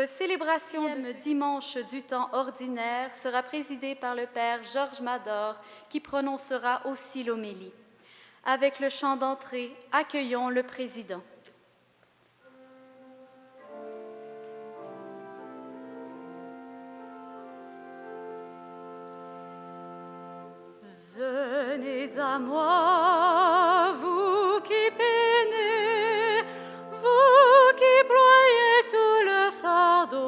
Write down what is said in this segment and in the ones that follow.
Notre célébration de dimanche du temps ordinaire sera présidée par le Père Georges Mador, qui prononcera aussi l'homélie. Avec le chant d'entrée, accueillons le président. Venez à moi, vous qui peinez, vous qui ployez sous le fardeau,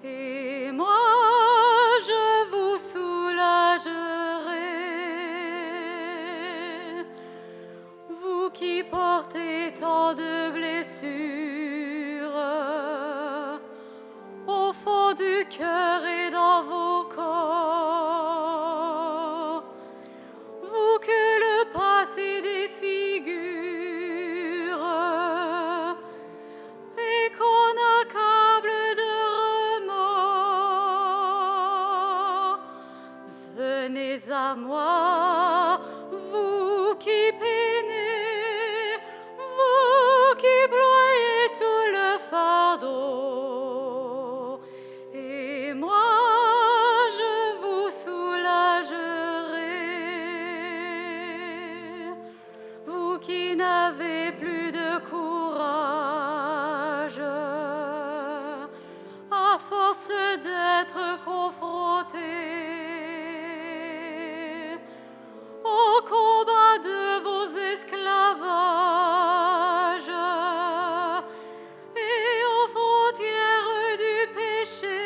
et moi je vous soulagerai. Vous qui portez tant de blessures au fond du cœur et dans vos corps, vous que le passé défigure et qu'on accable de remords, venez à moi, vous qui peinez, vous qui ployez sous le fardeau, et moi je vous soulagerai. Vous qui n'avez plus de courage, à force d'être confrontés au combat de vos esclavages et aux frontières du péché.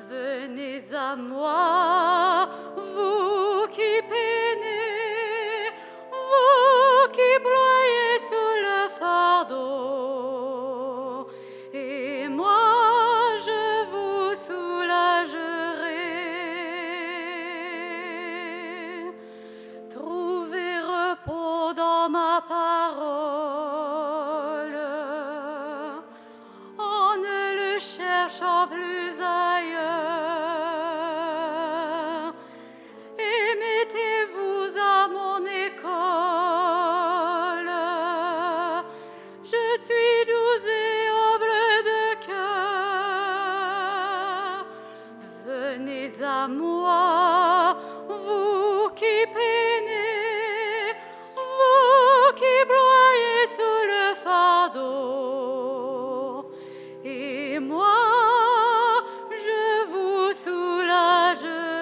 Venez à moi, vous qui peinez, vous qui ployez sous le fardeau, et moi je vous soulagerai. Trouvez repos dans ma parole, en ne le cherchant plus ailleurs, et mettez-vous à mon école. Je suis doux et humble de cœur. Venez à moi, vous qui peinez, vous qui ployez sous le fardeau, et moi je vous soulagerai.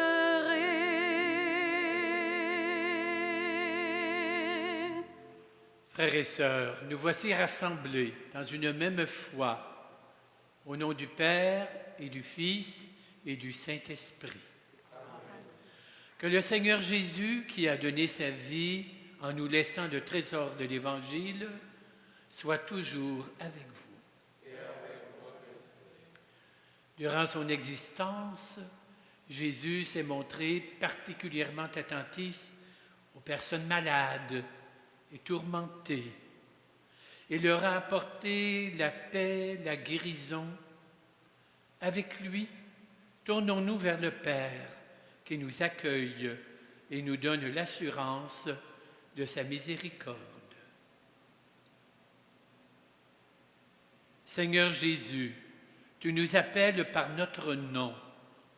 Frères et sœurs, nous voici rassemblés dans une même foi, au nom du Père et du Fils et du Saint-Esprit. Que le Seigneur Jésus, qui a donné sa vie en nous laissant le trésor de l'Évangile, soit toujours avec vous. Durant son existence, Jésus s'est montré particulièrement attentif aux personnes malades et tourmentées. Il leur a apporté la paix, la guérison. Avec lui, tournons-nous vers le Père qui nous accueille et nous donne l'assurance de sa miséricorde. Seigneur Jésus, tu nous appelles par notre nom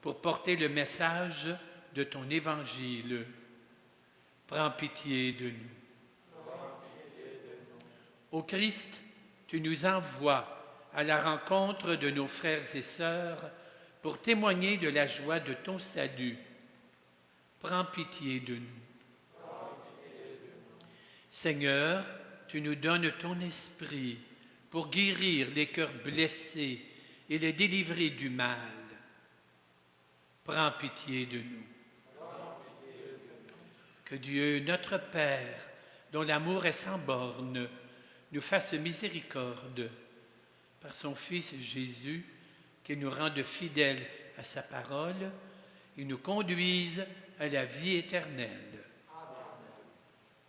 pour porter le message de ton Évangile. Prends pitié de nous. Ô Christ, tu nous envoies à la rencontre de nos frères et sœurs pour témoigner de la joie de ton salut. Prends pitié de nous. Seigneur, tu nous donnes ton esprit pour guérir les cœurs blessés et les délivrer du mal. Prends pitié de nous. Que Dieu, notre Père, dont l'amour est sans bornes, nous fasse miséricorde par son Fils Jésus, qui nous rende fidèles à sa parole et nous conduise à la vie éternelle.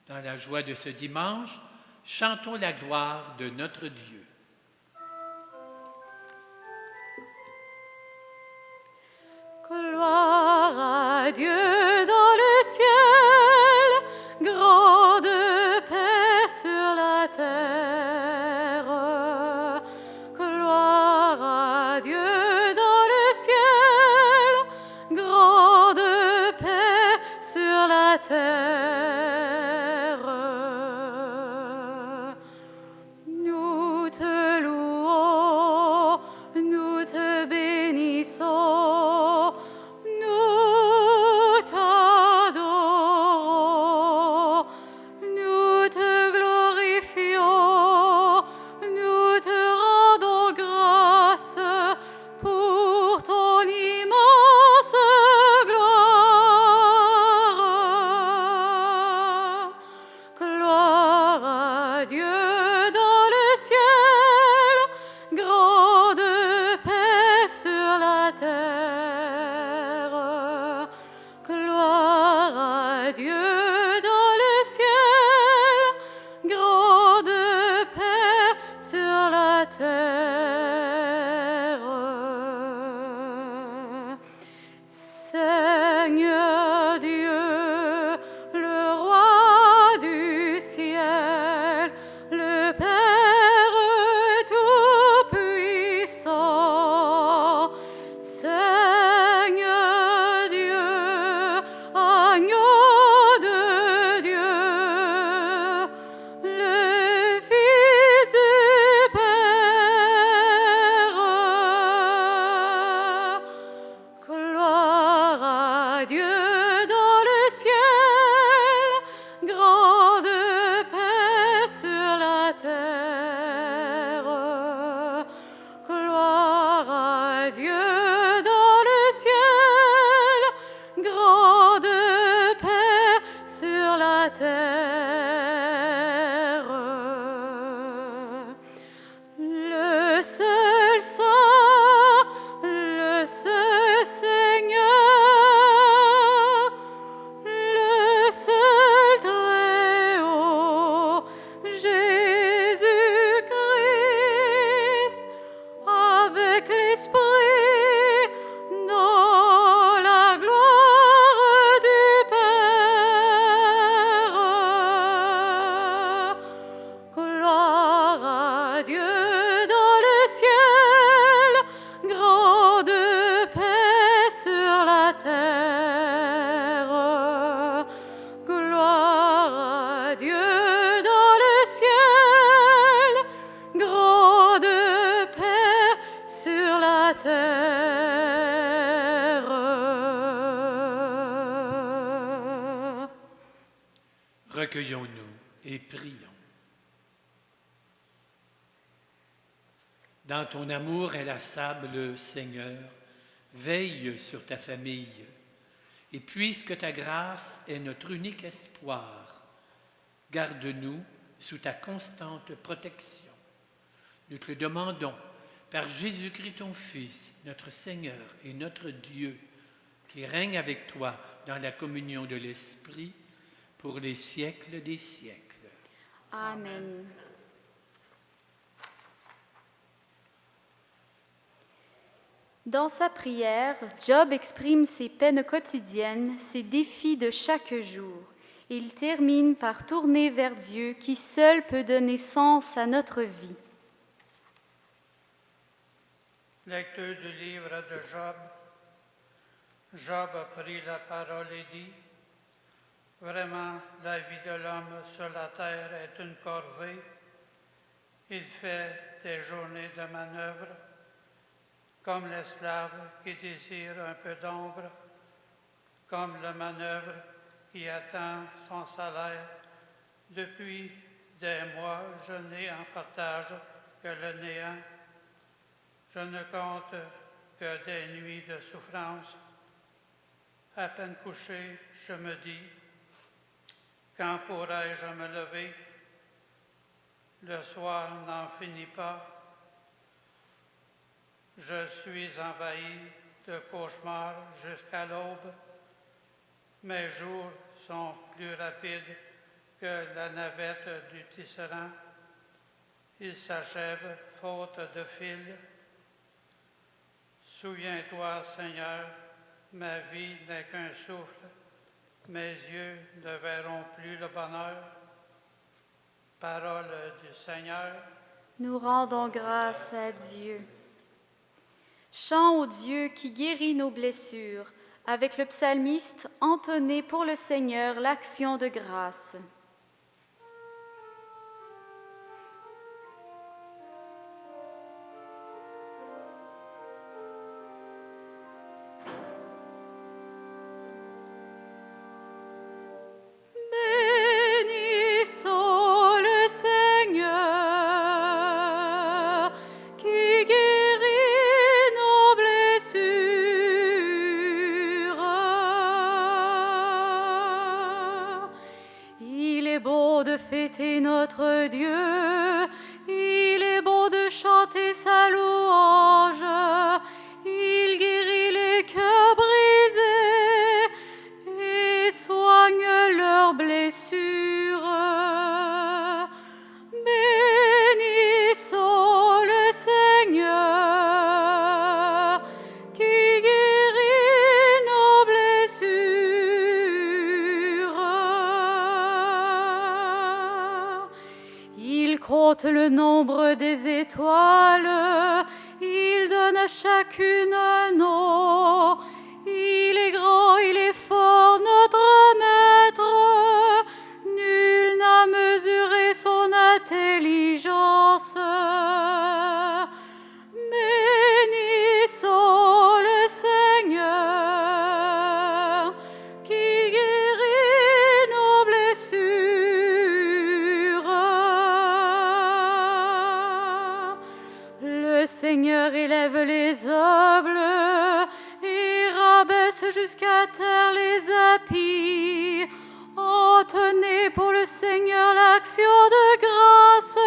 Dans la joie de ce dimanche, chantons la gloire de notre Dieu. Gloire à Dieu dans le ciel, grande paix sur la terre. la terre. Seigneur Dieu, le roi du ciel, le Père tout-puissant, Seigneur Dieu, agneau de Dieu, le Fils du Père, gloire à Dieu dans le ciel, grande paix sur la terre. Gloire à Dieu dans le ciel, grande paix sur la terre. Le seul saint, le seul Seigneur, le seul Très-Haut, Jésus-Christ, avec l'Esprit, dans la gloire du Père. Gloire à Dieu dans le ciel, grande paix sur la terre. Gloire à Dieu dans le ciel, grande paix sur la terre. Recueillons-nous et prions. Dans ton amour inlassable, Seigneur, veille sur ta famille, et puisque ta grâce est notre unique espoir, garde-nous sous ta constante protection. Nous te le demandons par Jésus-Christ ton Fils, notre Seigneur et notre Dieu, qui règne avec toi dans la communion de l'Esprit pour les siècles des siècles. Amen. Dans sa prière, Job exprime ses peines quotidiennes, ses défis de chaque jour. Il termine par tourner vers Dieu qui seul peut donner sens à notre vie. Lecture du livre de Job. Job a pris la parole et dit: Vraiment, la vie de l'homme sur la terre est une corvée. Il fait des journées de manœuvre, comme l'esclave qui désire un peu d'ombre, comme le manœuvre qui attend son salaire. Depuis des mois, je n'ai en partage que le néant. Je ne compte que des nuits de souffrance. À peine couché, je me dis: quand pourrai-je me lever? Le soir n'en finit pas. Je suis envahi de cauchemars jusqu'à l'aube. Mes jours sont plus rapides que la navette du tisserand. Ils s'achèvent faute de fil. Souviens-toi, Seigneur, ma vie n'est qu'un souffle. Mes yeux ne verront plus le bonheur. Parole du Seigneur. Nous rendons grâce à Dieu. Chant au Dieu qui guérit nos blessures, avec le psalmiste entonné pour le Seigneur l'action de grâce. Bénissons le Seigneur qui guérit nos blessures. Il compte le nombre des étoiles, il donne à chacune un nom. Il est grand, il est fort, notre Maître. Nul n'a mesuré son intelligence. Bénissons le Seigneur, qui guérit nos blessures. Le Seigneur élève les humbles et rabaisse jusqu'à terre les impies. Entonnez pour le Seigneur l'action de grâce.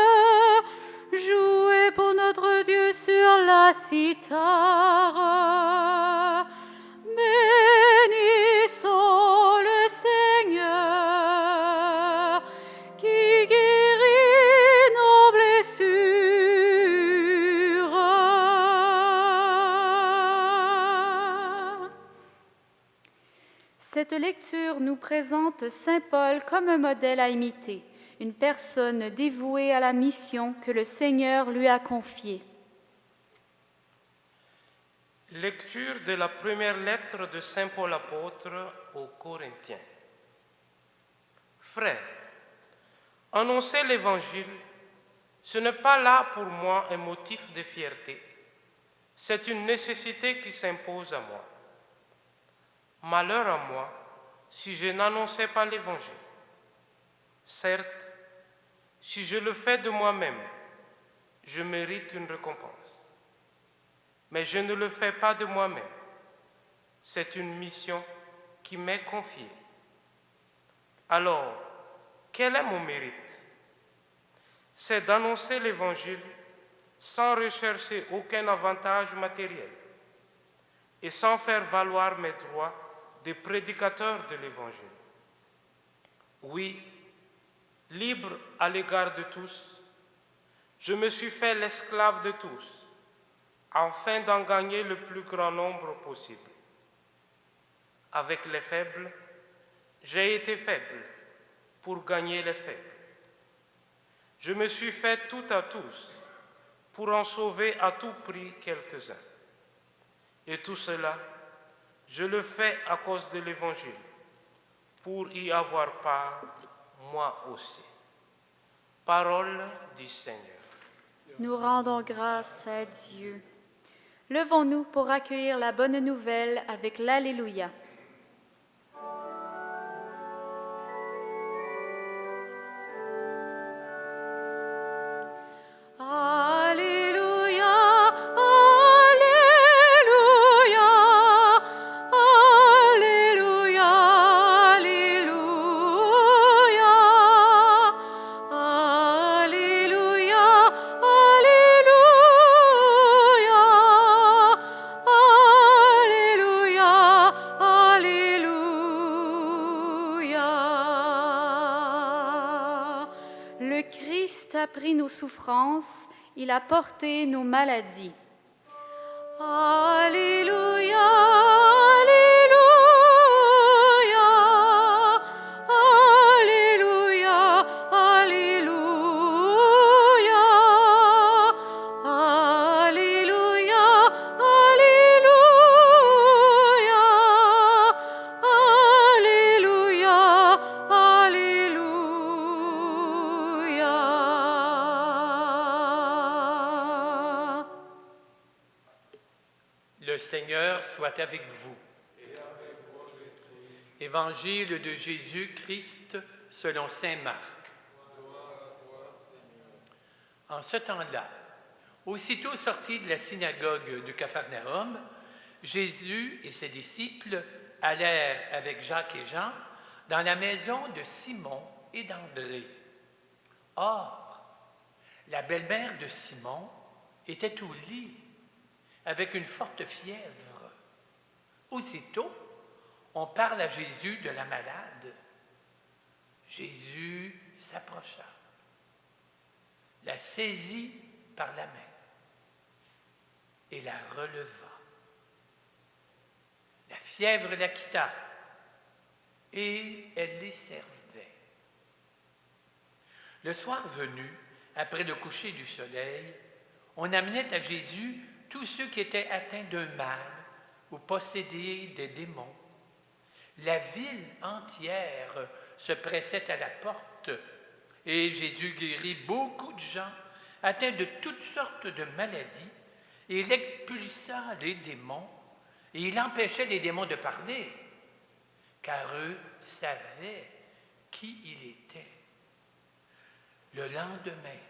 Jouez pour notre Dieu sur la cithare. Bénissons le Seigneur, qui guérit nos blessures. Cette lecture nous présente Saint Paul comme un modèle à imiter, une personne dévouée à la mission que le Seigneur lui a confiée. Lecture de la première lettre de Saint Paul apôtre aux Corinthiens. Frères, annoncer l'Évangile, ce n'est pas là pour moi un motif de fierté, c'est une nécessité qui s'impose à moi. Malheur à moi si je n'annonçais pas l'Évangile. Certes, si je le fais de moi-même, je mérite une récompense. Mais je ne le fais pas de moi-même. C'est une mission qui m'est confiée. Alors, quel est mon mérite? C'est d'annoncer l'Évangile sans rechercher aucun avantage matériel et sans faire valoir mes droits de prédicateur de l'Évangile. Oui, libre à l'égard de tous, je me suis fait l'esclave de tous, afin d'en gagner le plus grand nombre possible. Avec les faibles, j'ai été faible pour gagner les faibles. Je me suis fait tout à tous pour en sauver à tout prix quelques-uns. Et tout cela, je le fais à cause de l'Évangile, pour y avoir part, moi aussi. Parole du Seigneur. Nous rendons grâce à Dieu. Levons-nous pour accueillir la bonne nouvelle avec l'Alléluia. Souffrances, il a porté nos maladies. Alléluia, Alléluia, Alléluia, Alléluia, Alléluia, Alléluia, Alléluia. Le Seigneur soit avec vous. Évangile de Jésus-Christ selon saint Marc. En ce temps-là, aussitôt sortis de la synagogue de Capharnaüm, Jésus et ses disciples allèrent avec Jacques et Jean dans la maison de Simon et d'André. Or, la belle-mère de Simon était au lit, avec une forte fièvre. Aussitôt, on parle à Jésus de la malade. Jésus s'approcha, la saisit par la main et la releva. La fièvre la quitta et elle les servait. Le soir venu, après le coucher du soleil, on amenait à Jésus tous ceux qui étaient atteints d'un mal ou possédés des démons. La ville entière se pressait à la porte et Jésus guérit beaucoup de gens atteints de toutes sortes de maladies et il expulsa les démons et il empêchait les démons de parler car eux savaient qui il était. Le lendemain,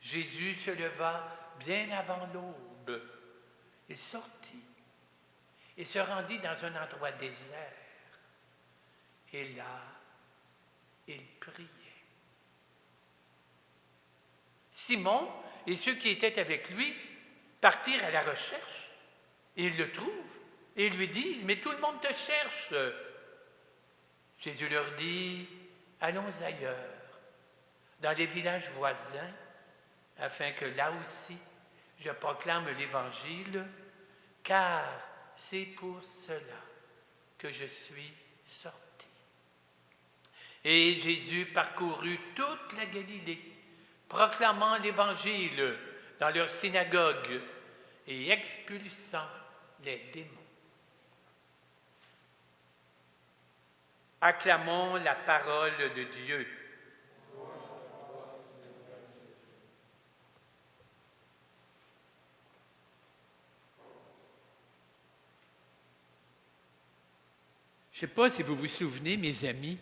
Jésus se leva bien avant l'aube. Il sortit et se rendit dans un endroit désert. Et là, il priait. Simon et ceux qui étaient avec lui partirent à la recherche. Et ils le trouvent et lui disent « Mais tout le monde te cherche !» Jésus leur dit « Allons ailleurs, dans les villages voisins, afin que là aussi je proclame l'Évangile, car c'est pour cela que je suis sorti. » Et Jésus parcourut toute la Galilée, proclamant l'Évangile dans leurs synagogues et expulsant les démons. Acclamons la parole de Dieu. Je ne sais pas si vous vous souvenez, mes amis,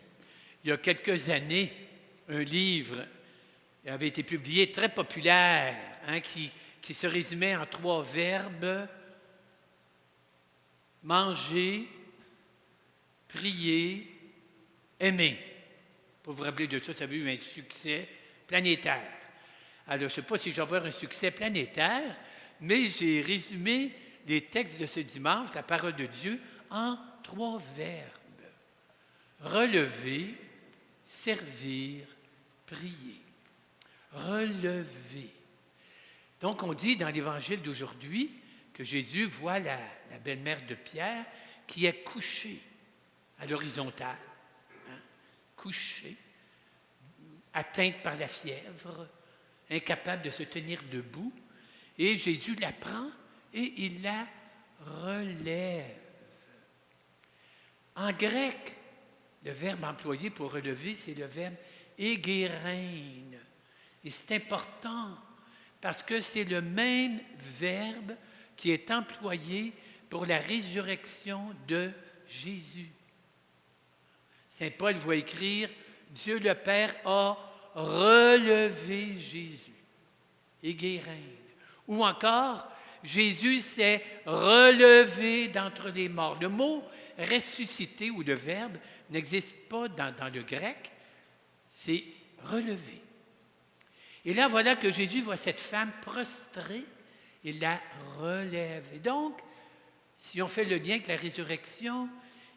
il y a quelques années, un livre avait été publié très populaire, qui se résumait en 3 verbes: manger, prier, aimer. Pour vous rappeler de ça, ça avait eu un succès planétaire. Alors, je ne sais pas si je vais avoir un succès planétaire, mais j'ai résumé les textes de ce dimanche, la parole de Dieu, en 3 verbes. Relever, servir, prier. Relever. Donc, on dit dans l'Évangile d'aujourd'hui que Jésus voit la belle-mère de Pierre qui est couchée à l'horizontale, couchée, atteinte par la fièvre, incapable de se tenir debout, et Jésus la prend et il la relève. En grec, le verbe employé pour relever, c'est le verbe éguérein. Et c'est important parce que c'est le même verbe qui est employé pour la résurrection de Jésus. Saint Paul va écrire « Dieu le Père a relevé Jésus ». Éguérein. Ou encore, Jésus s'est relevé d'entre les morts. Le mot « ressusciter » ou le verbe n'existe pas dans le grec, c'est « relever ». Et là, voilà que Jésus voit cette femme prostrée et la relève. Et donc, si on fait le lien avec la résurrection,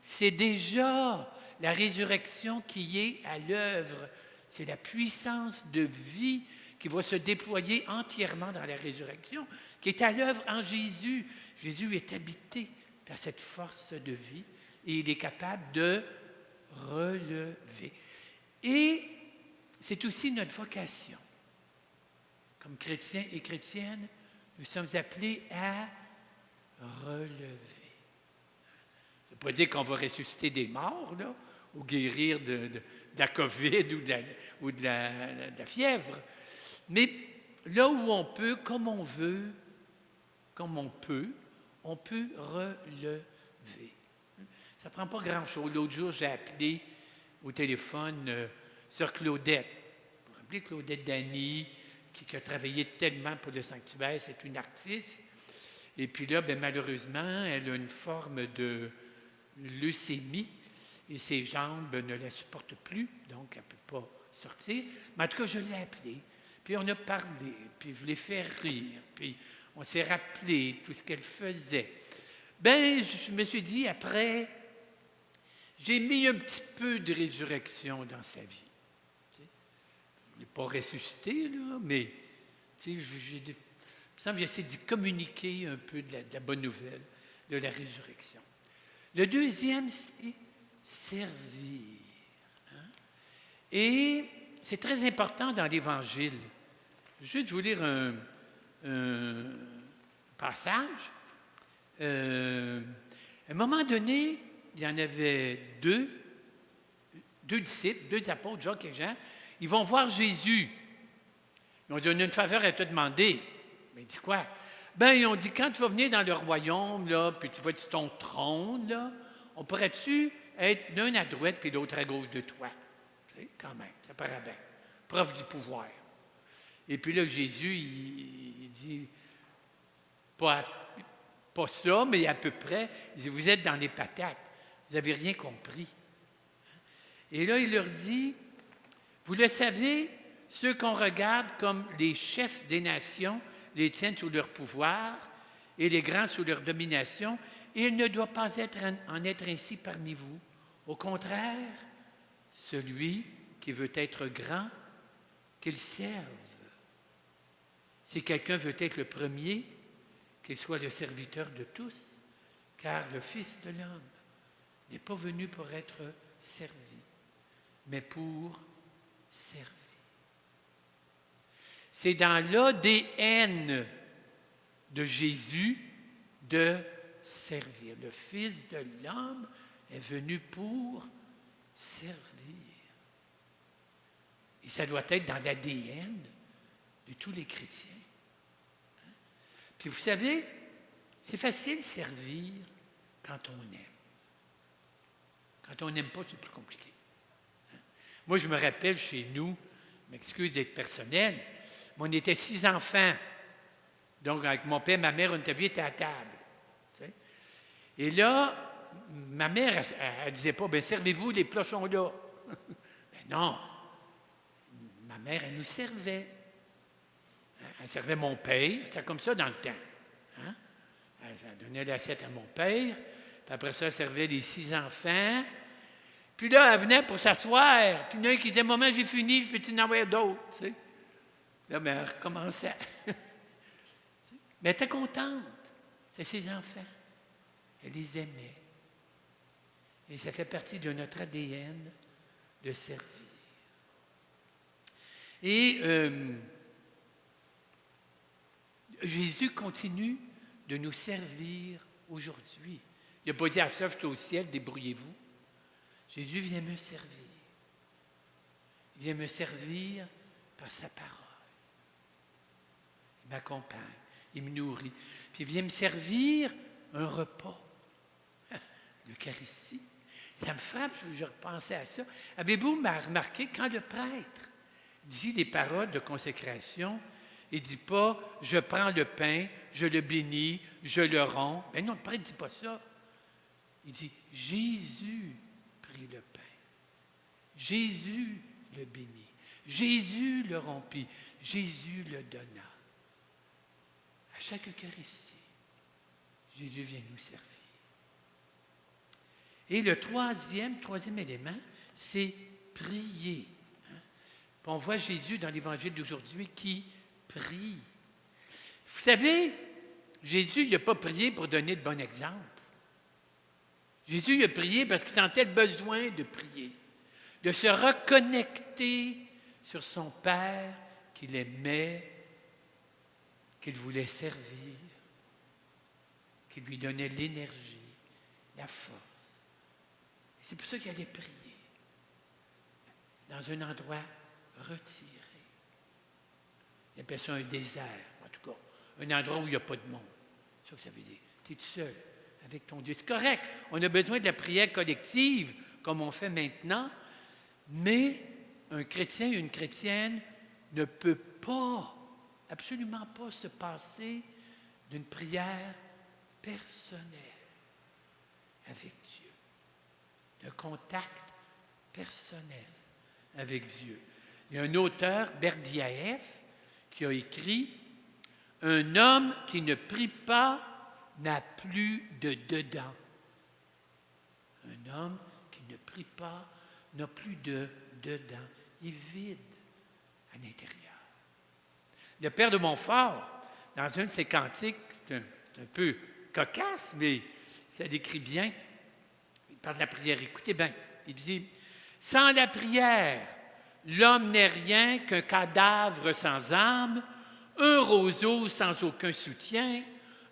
c'est déjà la résurrection qui est à l'œuvre. C'est la puissance de vie qui va se déployer entièrement dans la résurrection, qui est à l'œuvre en Jésus. Jésus est habité par cette force de vie et il est capable de relever. Et c'est aussi notre vocation. Comme chrétiens et chrétiennes, nous sommes appelés à relever. Ça ne veut pas dire qu'on va ressusciter des morts, là, ou guérir de la COVID ou de la fièvre. Mais là où on peut, comme on veut, comme on peut relever. Ça ne prend pas grand-chose. L'autre jour, j'ai appelé au téléphone sœur Claudette. Vous vous rappelez Claudette Dany, qui a travaillé tellement pour le sanctuaire, c'est une artiste. Et puis là, malheureusement, elle a une forme de leucémie et ses jambes ne la supportent plus, donc elle ne peut pas sortir. Mais en tout cas, je l'ai appelée, puis on a parlé, puis je l'ai fait rire, puis on s'est rappelé tout ce qu'elle faisait. Je me suis dit, après, j'ai mis un petit peu de résurrection dans sa vie. Il n'est pas ressuscité, là, mais j'essaie de communiquer un peu de la bonne nouvelle de la résurrection. Le deuxième, c'est servir. Et c'est très important dans l'Évangile. Je vais vous lire un passage. À un moment donné, il y en avait deux disciples, deux apôtres, Jacques et Jean. Ils vont voir Jésus. Ils ont dit, on a une faveur à te demander. Mais il dit quoi? Ben, ils ont dit, quand tu vas venir dans le royaume, là, puis tu vas être sur ton trône, là, on pourrait-tu être l'un à droite puis l'autre à gauche de toi? Tu sais, quand même, ça paraît bien. Preuve du pouvoir. Et puis là, Jésus, il dit, pas ça, mais à peu près, il dit, vous êtes dans les patates, vous n'avez rien compris. Et là, il leur dit, vous le savez, ceux qu'on regarde comme les chefs des nations les tiennent sous leur pouvoir et les grands sous leur domination, et il ne doit pas en être ainsi parmi vous. Au contraire, celui qui veut être grand, qu'il serve. Si quelqu'un veut être le premier, qu'il soit le serviteur de tous, car le Fils de l'homme n'est pas venu pour être servi, mais pour servir. C'est dans l'ADN de Jésus de servir. Le Fils de l'homme est venu pour servir. Et ça doit être dans l'ADN de tous les chrétiens. Puis vous savez, c'est facile servir quand on aime. Quand on n'aime pas, c'est plus compliqué. Moi, je me rappelle chez nous, je m'excuse d'être personnel, mais on était 6 enfants. Donc, avec mon père et ma mère, on était à la table. Tu sais. Et là, ma mère, elle ne disait pas, bien, servez-vous, les plats sont là. Ben non. Ma mère, elle nous servait. Elle servait mon père, c'était comme ça dans le temps. Hein? Elle donnait l'assiette à mon père, puis après ça, elle servait les 6 enfants. Puis là, elle venait pour s'asseoir. Puis il y en a un qui disait, maman, j'ai fini, je peux-tu en avoir d'autres? Tu sais? Là, ben, elle recommençait. Mais elle était contente. C'était ses enfants. Elle les aimait. Et ça fait partie de notre ADN de servir. Et Jésus continue de nous servir aujourd'hui. Il n'a pas dit à ça, je suis au ciel, débrouillez-vous. Jésus vient me servir. Il vient me servir par sa parole. Il m'accompagne, il me nourrit. Puis il vient me servir un repas. L'Eucharistie. Ça me frappe, je repensais à ça. Avez-vous remarqué, quand le prêtre dit des paroles de consécration, il ne dit pas « je prends le pain, je le bénis, je le romps ». Ben non, le prêtre ne dit pas ça. Il dit « Jésus prit le pain, Jésus le bénit, Jésus le rompit, Jésus le donna ». À chaque Eucharistie, Jésus vient nous servir. Et le troisième élément, c'est prier. On voit Jésus dans l'Évangile d'aujourd'hui qui prie. Vous savez, Jésus n'a pas prié pour donner de bon exemple. Jésus a prié parce qu'il sentait le besoin de prier, de se reconnecter sur son Père qu'il aimait, qu'il voulait servir, qui lui donnait l'énergie, la force. C'est pour ça qu'il allait prier dans un endroit retiré. Il appelle ça un désert, en tout cas, un endroit où il n'y a pas de monde. C'est ça que ça veut dire. Tu es tout seul avec ton Dieu. C'est correct. On a besoin de la prière collective, comme on fait maintenant, mais un chrétien, une chrétienne ne peut pas, absolument pas se passer d'une prière personnelle avec Dieu, d'un contact personnel avec Dieu. Il y a un auteur, Berdiaev, qui a écrit « Un homme qui ne prie pas n'a plus de dedans. » Un homme qui ne prie pas n'a plus de dedans. Il est vide à l'intérieur. Le père de Montfort, dans un de ses cantiques, c'est un peu cocasse, mais ça décrit bien, il parle de la prière. Écoutez bien, il dit « Sans la prière, L'homme n'est rien qu'un cadavre sans âme, un roseau sans aucun soutien,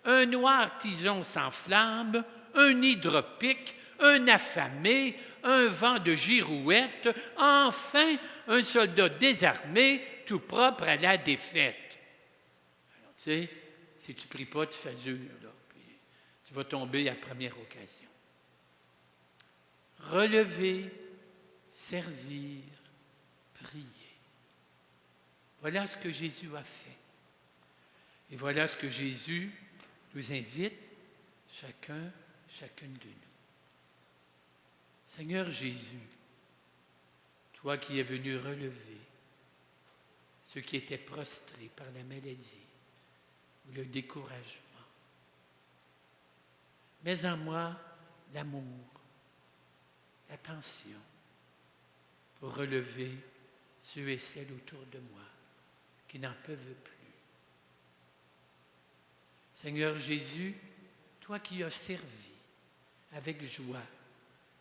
un noir tison sans flamme, un hydropique, un affamé, un vent de girouette, enfin un soldat désarmé, tout propre à la défaite. Alors, tu sais, si tu ne pries pas, tu fais dur, là, puis tu vas tomber à la première occasion. Relever, servir, prier. Voilà ce que Jésus a fait. Et voilà ce que Jésus nous invite, chacune de nous. Seigneur Jésus, toi qui es venu relever ceux qui étaient prostrés par la maladie ou le découragement, mets en moi l'amour, l'attention pour relever ceux et celles autour de moi qui n'en peuvent plus. Seigneur Jésus, toi qui as servi avec joie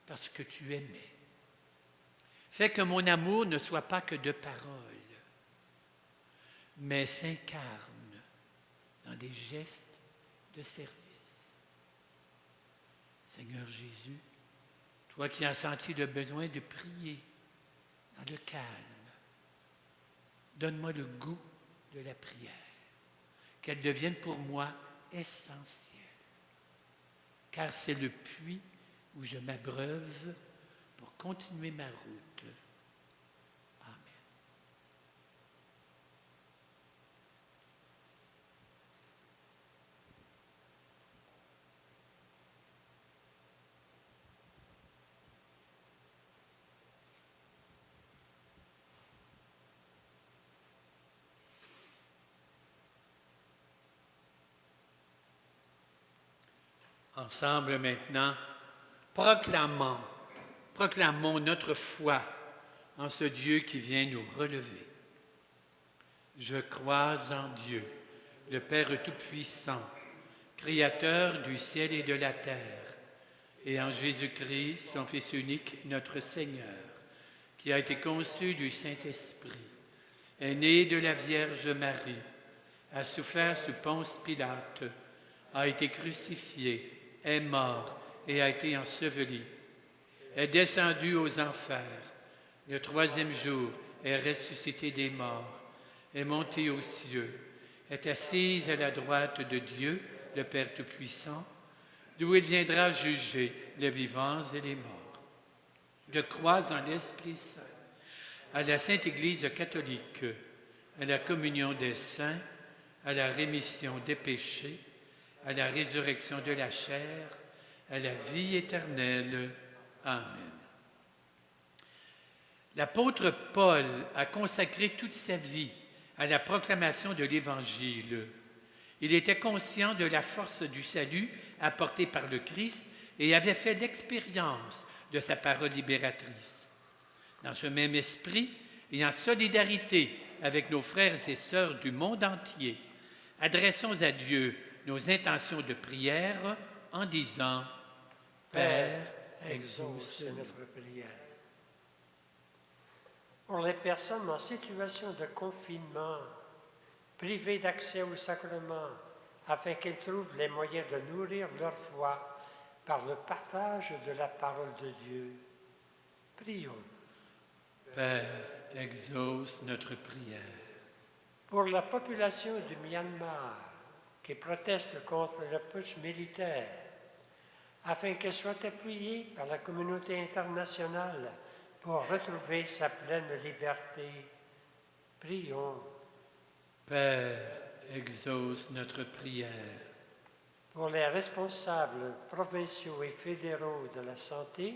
parce que tu aimais, fais que mon amour ne soit pas que de paroles, mais s'incarne dans des gestes de service. Seigneur Jésus, toi qui as senti le besoin de prier dans le calme, donne-moi le goût de la prière, qu'elle devienne pour moi essentielle, car c'est le puits où je m'abreuve pour continuer ma route. Amen. Ensemble maintenant, proclamons notre foi en ce Dieu qui vient nous relever. Je crois en Dieu, le Père Tout-Puissant, Créateur du ciel et de la terre, et en Jésus-Christ, son Fils unique, notre Seigneur, qui a été conçu du Saint-Esprit, est né de la Vierge Marie, a souffert sous Ponce Pilate, a été crucifié, est mort et a été enseveli, est descendu aux enfers, le troisième jour est ressuscité des morts, est monté aux cieux, est assis à la droite de Dieu, le Père Tout-Puissant, d'où il viendra juger les vivants et les morts. Je crois en l'Esprit Saint, à la Sainte Église catholique, à la communion des saints, à la rémission des péchés, à la résurrection de la chair, à la vie éternelle. Amen. L'apôtre Paul a consacré toute sa vie à la proclamation de l'Évangile. Il était conscient de la force du salut apporté par le Christ et avait fait l'expérience de sa parole libératrice. Dans ce même esprit et en solidarité avec nos frères et sœurs du monde entier, adressons à Dieu nos intentions de prière en disant « Père, exauce notre prière. » Pour les personnes en situation de confinement, privées d'accès au sacrement, afin qu'elles trouvent les moyens de nourrir leur foi par le partage de la parole de Dieu. Prions. Père, exauce notre prière. Pour la population du Myanmar, qui proteste contre le putsch militaire, afin qu'elle soit appuyée par la communauté internationale pour retrouver sa pleine liberté. Prions. Père, exauce notre prière. Pour les responsables provinciaux et fédéraux de la santé,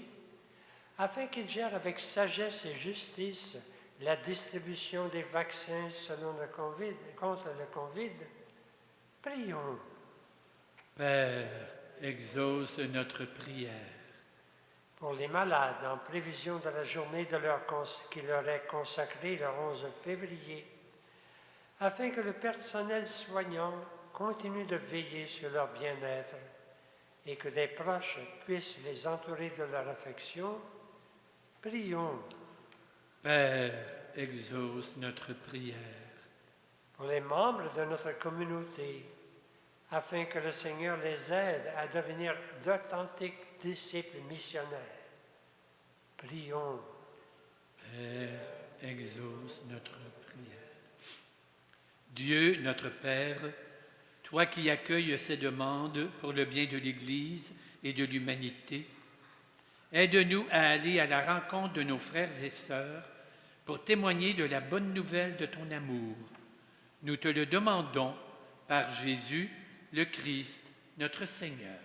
afin qu'ils gèrent avec sagesse et justice la distribution des vaccins contre le Covid, prions. Père, exauce notre prière. Pour les malades, en prévision de la journée qui leur est consacrée le 11 février, afin que le personnel soignant continue de veiller sur leur bien-être et que des proches puissent les entourer de leur affection, prions. Père, exauce notre prière. Pour les membres de notre communauté, afin que le Seigneur les aide à devenir d'authentiques disciples missionnaires. Prions. Père, exauce notre prière. Dieu, notre Père, toi qui accueilles ces demandes pour le bien de l'Église et de l'humanité, aide-nous à aller à la rencontre de nos frères et sœurs pour témoigner de la bonne nouvelle de ton amour. Nous te le demandons par Jésus, le Christ, notre Seigneur.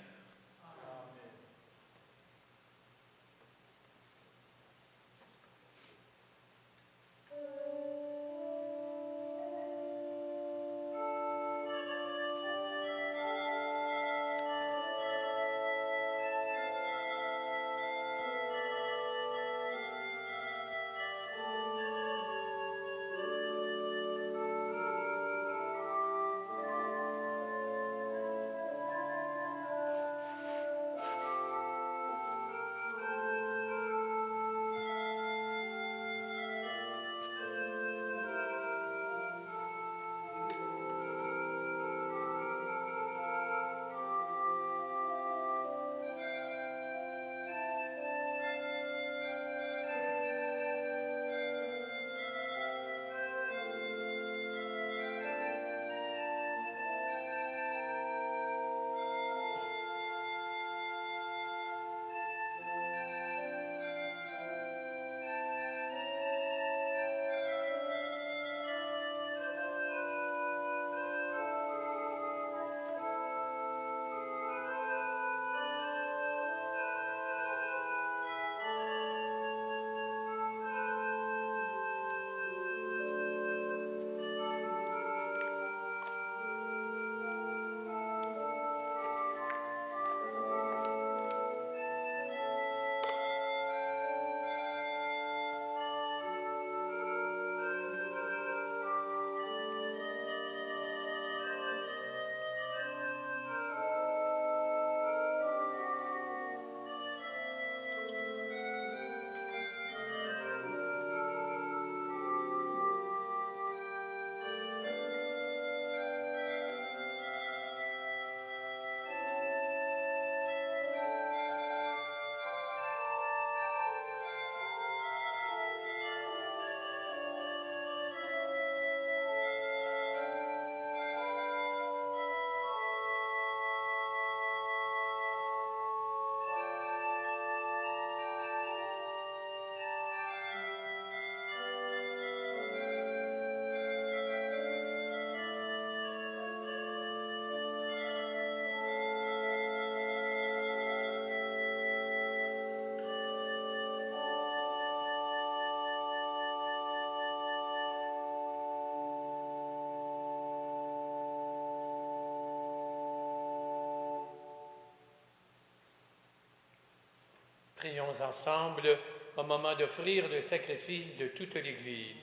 Prions ensemble au moment d'offrir le sacrifice de toute l'Église.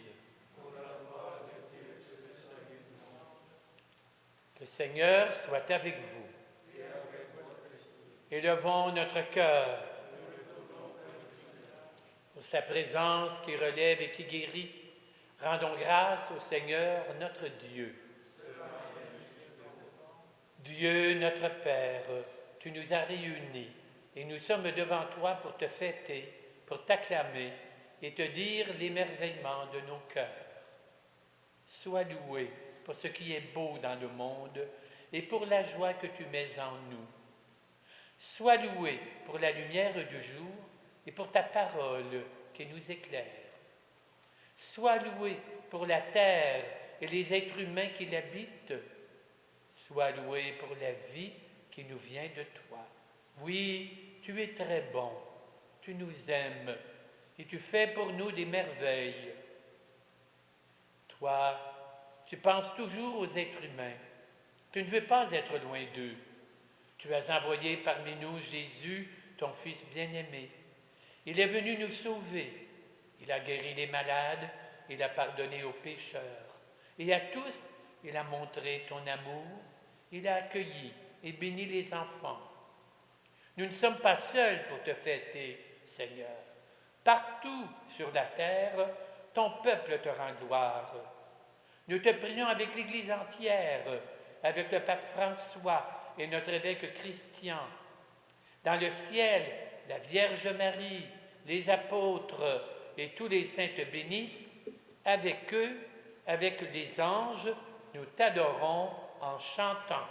Le Seigneur soit avec vous. Élevons notre cœur pour sa présence qui relève et qui guérit. Rendons grâce au Seigneur notre Dieu. Dieu notre Père, tu nous as réunis et nous sommes devant toi pour te fêter, pour t'acclamer et te dire l'émerveillement de nos cœurs. Sois loué pour ce qui est beau dans le monde et pour la joie que tu mets en nous. Sois loué pour la lumière du jour et pour ta parole qui nous éclaire. Sois loué pour la terre et les êtres humains qui l'habitent. Sois loué pour la vie qui nous vient de toi. Oui, tu es très bon, tu nous aimes et tu fais pour nous des merveilles. Toi, tu penses toujours aux êtres humains. Tu ne veux pas être loin d'eux. Tu as envoyé parmi nous Jésus, ton Fils bien-aimé. Il est venu nous sauver. Il a guéri les malades, il a pardonné aux pécheurs. Et à tous, il a montré ton amour, il a accueilli et béni les enfants. Nous ne sommes pas seuls pour te fêter, Seigneur. Partout sur la terre, ton peuple te rend gloire. Nous te prions avec l'Église entière, avec le pape François et notre évêque Christian. Dans le ciel, la Vierge Marie, les apôtres et tous les saints te bénissent. Avec eux, avec les anges, nous t'adorons en chantant.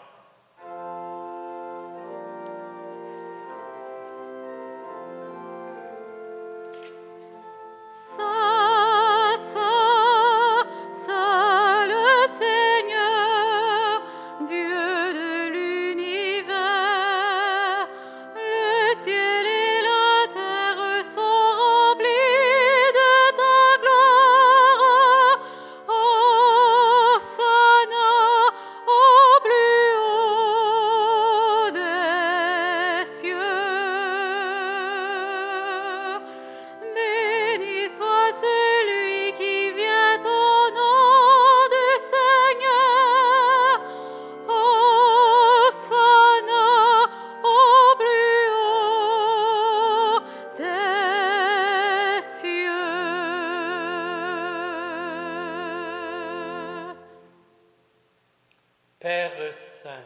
Père Saint,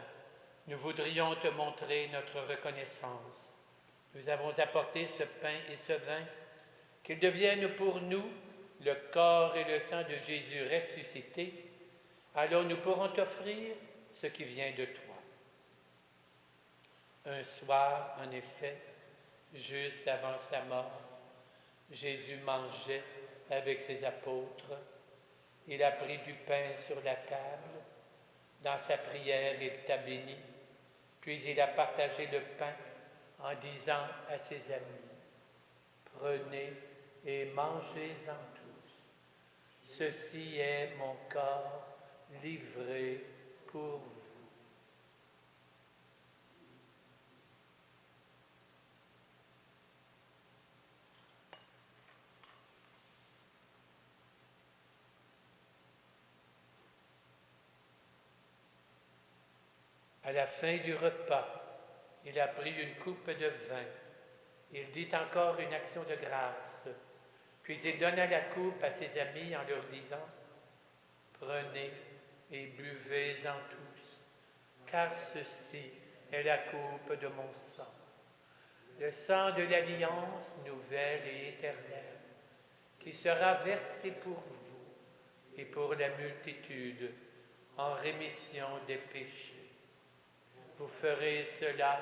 nous voudrions te montrer notre reconnaissance. Nous avons apporté ce pain et ce vin, qu'ils deviennent pour nous le corps et le sang de Jésus ressuscité. Alors nous pourrons t'offrir ce qui vient de toi. Un soir, en effet, juste avant sa mort, Jésus mangeait avec ses apôtres. Il a pris du pain sur la table. Dans sa prière, il t'a béni, puis il a partagé le pain en disant à ses amis, « Prenez et mangez-en tous. Ceci est mon corps livré pour vous. » À la fin du repas, il a pris une coupe de vin. Il dit encore une action de grâce. Puis il donna la coupe à ses amis en leur disant, « Prenez et buvez-en tous, car ceci est la coupe de mon sang, le sang de l'alliance nouvelle et éternelle, qui sera versé pour vous et pour la multitude en rémission des péchés. Vous ferez cela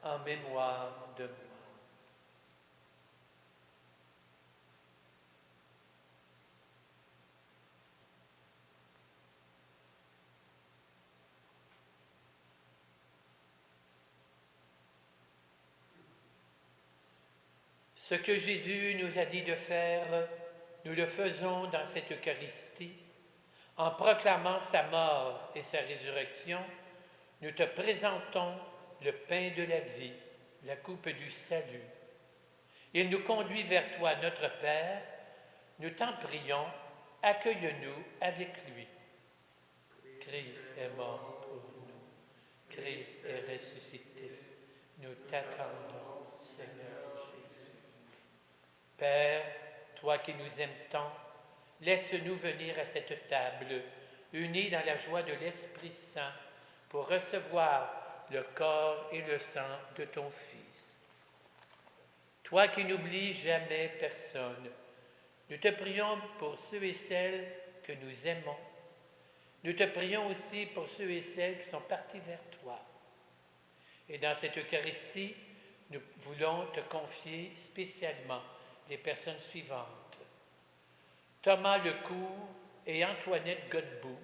en mémoire de moi. » Ce que Jésus nous a dit de faire, nous le faisons dans cette Eucharistie, en proclamant sa mort et sa résurrection. Nous te présentons le pain de la vie, la coupe du salut. Il nous conduit vers toi, notre Père. Nous t'en prions, accueille-nous avec lui. Christ est mort pour nous. Christ est ressuscité. Nous t'attendons, Seigneur Jésus. Père, toi qui nous aimes tant, laisse-nous venir à cette table, unis dans la joie de l'Esprit Saint, pour recevoir le corps et le sang de ton Fils. Toi qui n'oublies jamais personne, nous te prions pour ceux et celles que nous aimons. Nous te prions aussi pour ceux et celles qui sont partis vers toi. Et dans cette Eucharistie, nous voulons te confier spécialement les personnes suivantes. Thomas Lecourt et Antoinette Godbout,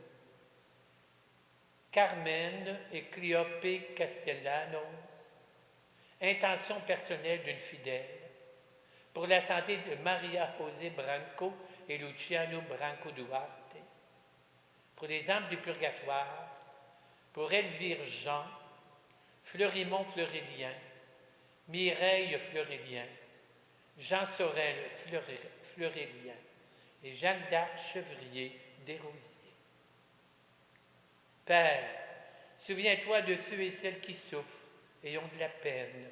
Carmen et Cléope Castellanos, intention personnelle d'une fidèle, pour la santé de Maria José Branco et Luciano Branco Duarte, pour les âmes du purgatoire, pour Elvire Jean, Fleurimont Fleurélien, Mireille Fleurélien, Jean Sorel Fleurélien et Jeanne d'Arc Chevrier Desrosiers. Père, souviens-toi de ceux et celles qui souffrent et ont de la peine.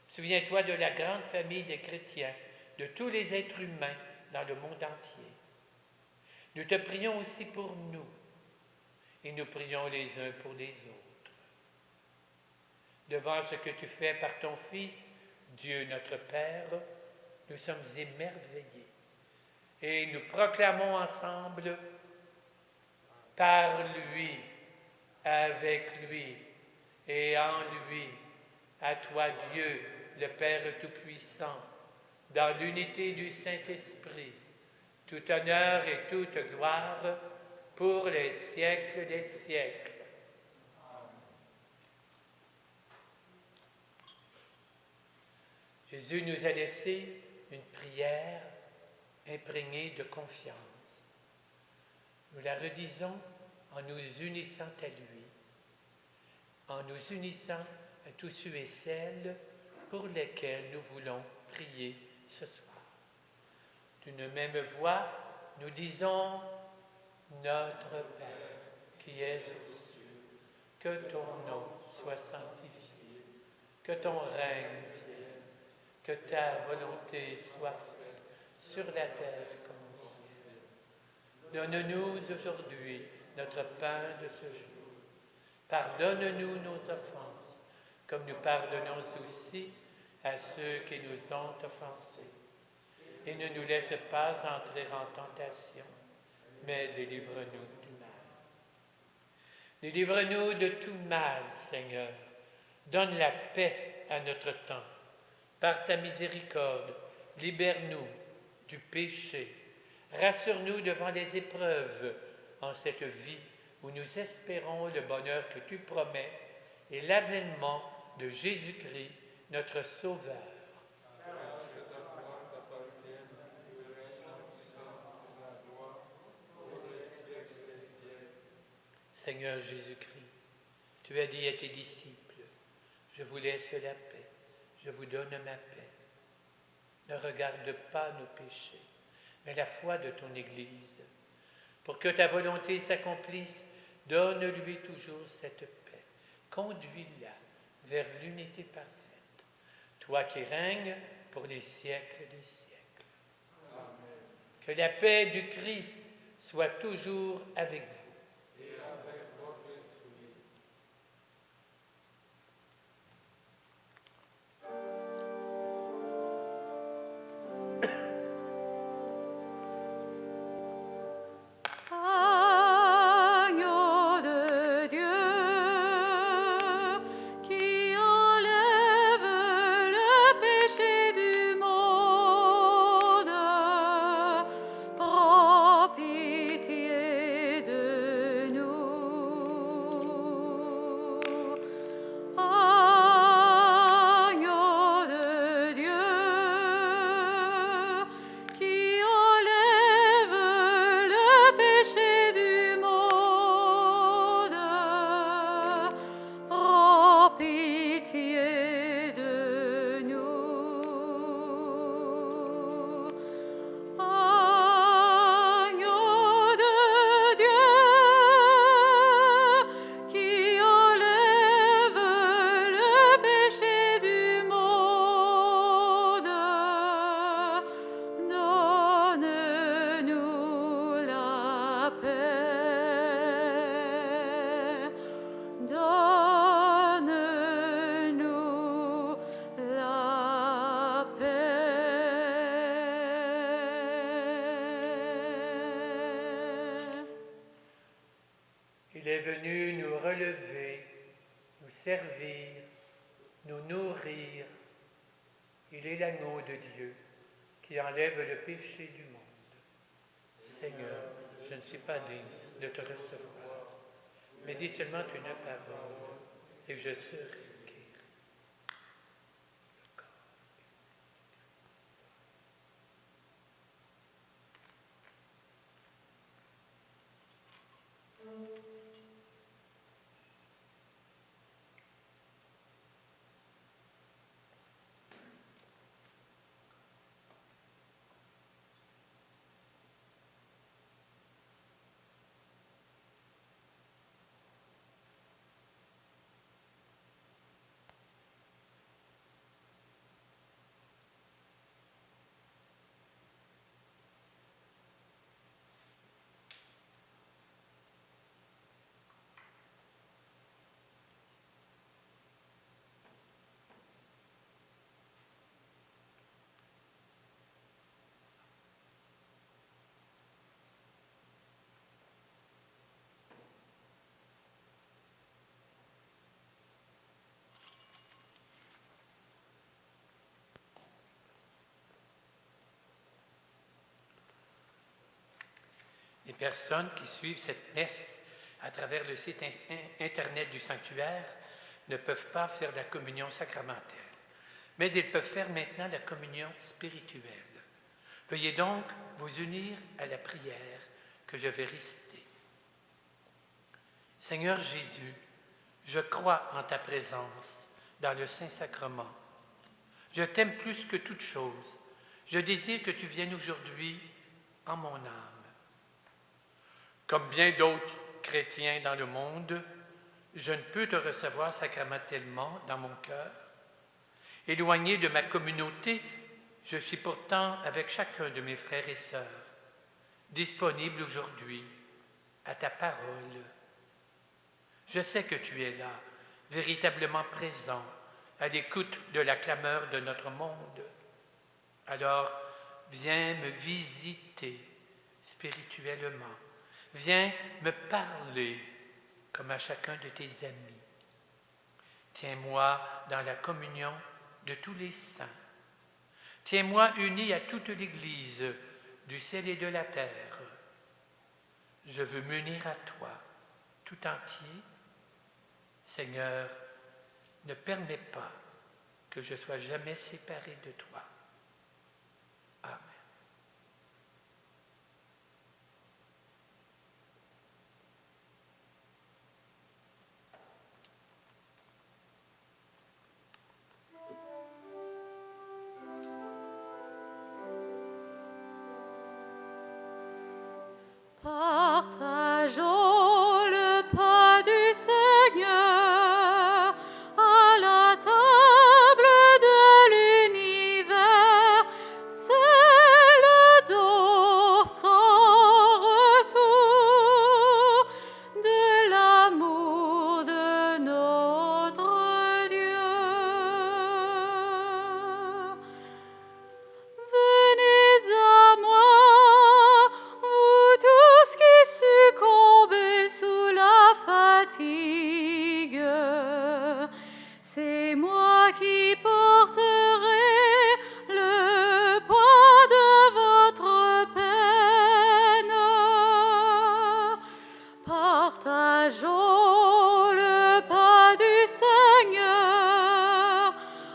Souviens-toi de la grande famille des chrétiens, de tous les êtres humains dans le monde entier. Nous te prions aussi pour nous, et nous prions les uns pour les autres. Devant ce que tu fais par ton Fils, Dieu notre Père, nous sommes émerveillés, et nous proclamons ensemble, par lui, avec lui et en lui, à toi Dieu, le Père Tout-Puissant, dans l'unité du Saint-Esprit, tout honneur et toute gloire pour les siècles des siècles. Jésus nous a laissé une prière imprégnée de confiance. Nous la redisons en nous unissant à lui, en nous unissant à tous ceux et celles pour lesquels nous voulons prier ce soir. D'une même voix, nous disons « Notre Père qui es aux cieux, que ton nom soit sanctifié, que ton règne vienne, que ta volonté soit faite sur la terre comme au ciel. Donne-nous aujourd'hui notre pain de ce jour. Pardonne-nous nos offenses, comme nous pardonnons aussi à ceux qui nous ont offensés. Et ne nous laisse pas entrer en tentation, mais délivre-nous du mal. Délivre-nous de tout mal, Seigneur. Donne la paix à notre temps. Par ta miséricorde, libère-nous du péché. Rassure-nous devant les épreuves en cette vie où nous espérons le bonheur que tu promets et l'avènement de Jésus-Christ, notre Sauveur. Seigneur Jésus-Christ, tu as dit à tes disciples, je vous laisse la paix, je vous donne ma paix. Ne regarde pas nos péchés, mais la foi de ton Église. Pour que ta volonté s'accomplisse, donne-lui toujours cette paix. Conduis-la vers l'unité parfaite. Toi qui règnes pour les siècles des siècles. Amen. Que la paix du Christ soit toujours avec vous. Il est venu nous relever, nous servir, nous nourrir. Il est l'agneau de Dieu qui enlève le péché du monde. Seigneur, je ne suis pas digne de te recevoir, mais dis seulement une parole et je serai guéri. personnes qui suivent cette messe à travers le site Internet du sanctuaire ne peuvent pas faire la communion sacramentelle, mais ils peuvent faire maintenant la communion spirituelle. Veuillez donc vous unir à la prière que je vais réciter. Seigneur Jésus, je crois en ta présence dans le Saint-Sacrement. Je t'aime plus que toute chose. Je désire que tu viennes aujourd'hui en mon âme. Comme bien d'autres chrétiens dans le monde, je ne peux te recevoir sacramentellement dans mon cœur. Éloigné de ma communauté, je suis pourtant avec chacun de mes frères et sœurs, disponible aujourd'hui à ta parole. Je sais que tu es là, véritablement présent, à l'écoute de la clameur de notre monde. Alors, viens me visiter spirituellement. Viens me parler comme à chacun de tes amis. Tiens-moi dans la communion de tous les saints. Tiens-moi uni à toute l'Église du ciel et de la terre. Je veux m'unir à toi tout entier. Seigneur, ne permets pas que je sois jamais séparé de toi. Amen. Partageons le pain du Seigneur à la table de l'univers. C'est le don sans retour de l'amour de notre Dieu. Venez à moi, vous tous qui succombez sous la fatigue. C'est moi qui porterai le poids de votre peine. Partageons le pain du Seigneur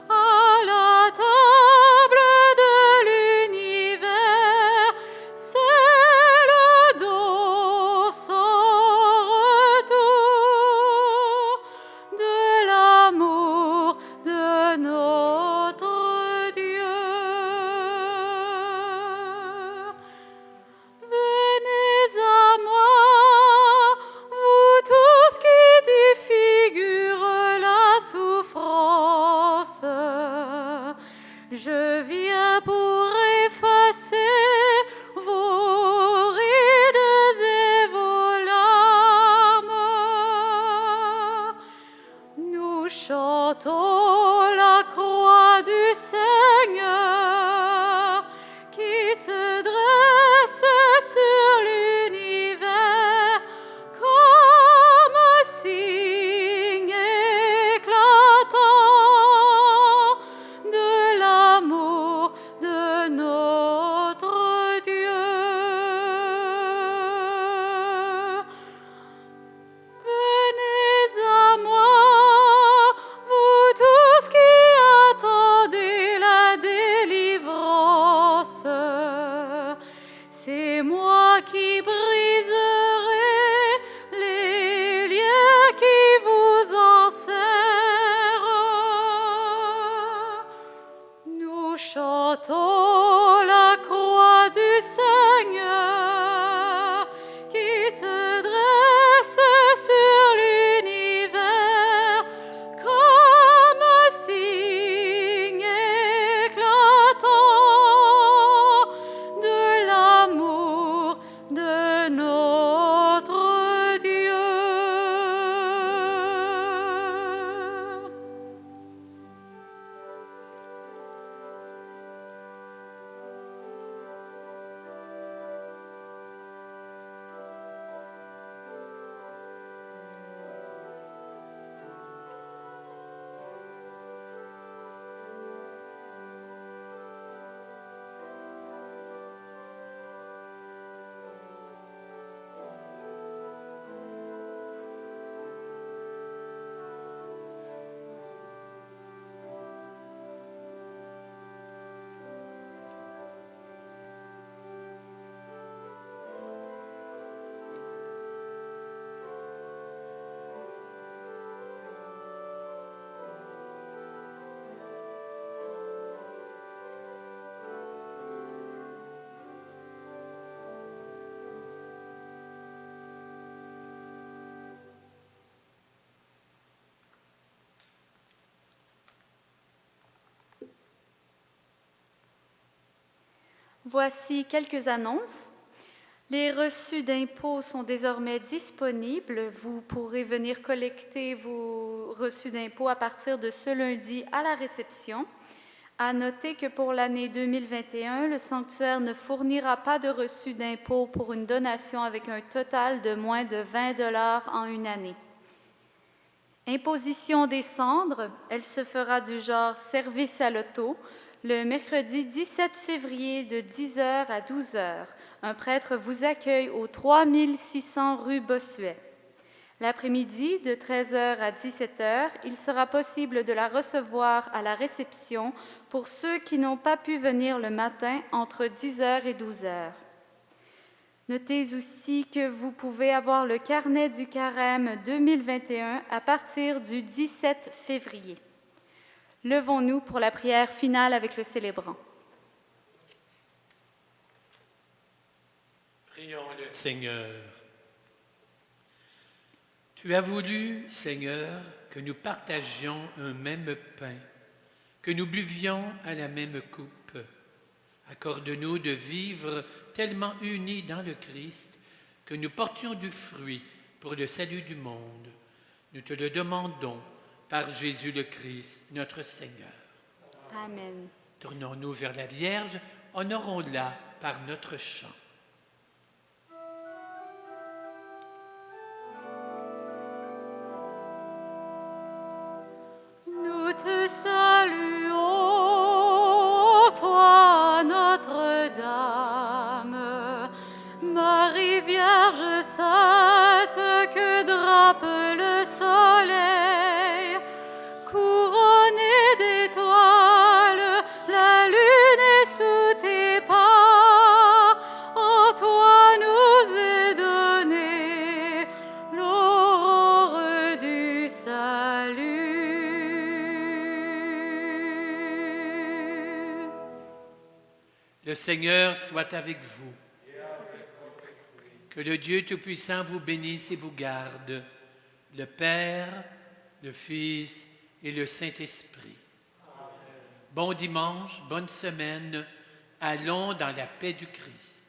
à la table de l'univers. C'est le don sans retour de l'amour de notre Dieu. Venez à moi, vous tous qui défigurent la souffrance. Je viens pour effacer vos rides et vos larmes. Nous chantons la croix du Seigneur qui se dresse sur l'univers comme signe éclatant de l'amour de notre Dieu. Venez à moi, vous tous qui Voici quelques annonces. Les reçus d'impôts sont désormais disponibles. Vous pourrez venir collecter vos reçus d'impôts à partir de ce lundi à la réception. À noter que pour l'année 2021, le sanctuaire ne fournira pas de reçus d'impôts pour une donation avec un total de moins de 20 $ en une année. Imposition des cendres, elle se fera du genre service à l'auto, le mercredi 17 février de 10h à 12h. Un prêtre vous accueille au 3600 rue Bossuet. L'après-midi, de 13h à 17h, il sera possible de la recevoir à la réception pour ceux qui n'ont pas pu venir le matin entre 10h et 12h. Notez aussi que vous pouvez avoir le carnet du carême 2021 à partir du 17 février. Levons-nous pour la prière finale avec le célébrant. Prions le Seigneur. Tu as voulu, Seigneur, que nous partagions un même pain, que nous buvions à la même coupe. Accorde-nous de vivre tellement unis dans le Christ que nous portions du fruit pour le salut du monde. Nous te le demandons par Jésus le Christ, notre Seigneur. Amen. Tournons-nous vers la Vierge, honorons-la par notre chant. Nous te saluons, toi Notre-Dame, Marie Vierge sainte que drape le soleil, couronnée d'étoiles, la lune est sous tes pas, en toi nous est donnée l'aurore du salut. Le Seigneur soit avec vous. Que le Dieu Tout-Puissant vous bénisse et vous garde, le Père, le Fils et le Saint-Esprit. Bon dimanche, bonne semaine, allons dans la paix du Christ.